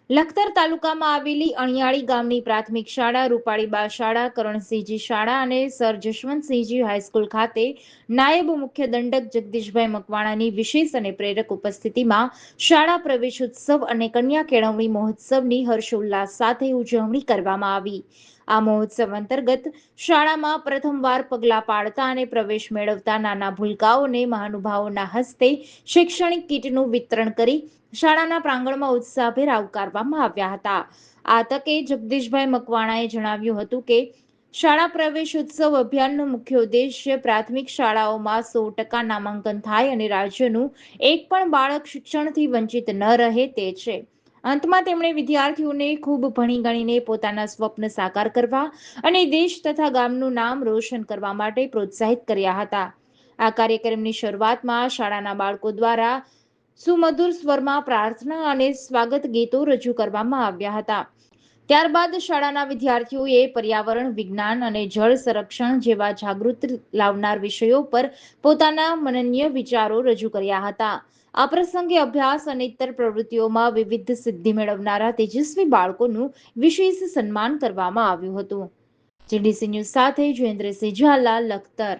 લખતર તાલુકામાં આવેલી અણિયાળી ગામની પ્રાથમિક શાળા, રૂપાળીબા શાળા, કરણસિંહજી શાળા અને સર જશવંતસિંહજી હાઈસ્કૂલ ખાતે નાયબ મુખ્ય દંડક જગદીશભાઈ મકવાણાની વિશેષ અને પ્રેરક ઉપસ્થિતિમાં શાળા પ્રવેશોત્સવ અને કન્યા કેળવણી મહોત્સવની હર્ષોલ્લાસ સાથે ઉજવણી કરવામાં આવી। આ મહોત્સવ અંતર્ગત શાળામાં પ્રથમવાર પગલાં પાડતા અને પ્રવેશ મેળવતા નાના ભૂલકાઓને મહાનુભાવોના હસ્તે શૈક્ષણિક કીટનું વિતરણ કરી શાળાના પ્રાંગણમાં ઉત્સાહભેર આવકારવામાં આવ્યા હતા। આ તકે જગદીશભાઈ મકવાણાએ જણાવ્યું હતું કે શાળા પ્રવેશોત્સવ અભિયાનનો મુખ્ય ઉદ્દેશ્ય પ્રાથમિક શાળાઓમાં 100% નામાંકન થાય અને રાજ્યનું એક પણ બાળક શિક્ષણથી વંચિત ન રહે તે છે। અંતમાં તેમણે વિદ્યાર્થીઓને ખૂબ ભણી ગણીને પોતાના સ્વપ્ન સાકાર કરવા અને દેશ તથા ગામનું નામ રોશન કરવા માટે પ્રોત્સાહિત કર્યા હતા। આ કાર્યક્રમની શરૂઆતમાં શાળાના બાળકો દ્વારા સુમધુર સ્વરમાં પ્રાર્થના અને સ્વાગત ગીતો રજૂ કરવામાં આવ્યા હતા। ત્યારબાદ શાળાના વિદ્યાર્થીઓએ પર્યાવરણ વિજ્ઞાન અને જળ સંરક્ષણ જેવા જાગૃતિ લાવનાર વિષયો પર પોતાના મનનીય વિચારો રજૂ કર્યા હતા। આ પ્રસંગે અભ્યાસ અને ઇતર પ્રવૃત્તિઓમાં વિવિધ સિદ્ધિ મેળવનારા તેજસ્વી બાળકોનું વિશેષ સન્માન કરવામાં આવ્યું હતું। જીડીસી ન્યૂઝ સાથે જયેન્દ્રસિંહ ઝાલા, લખતર।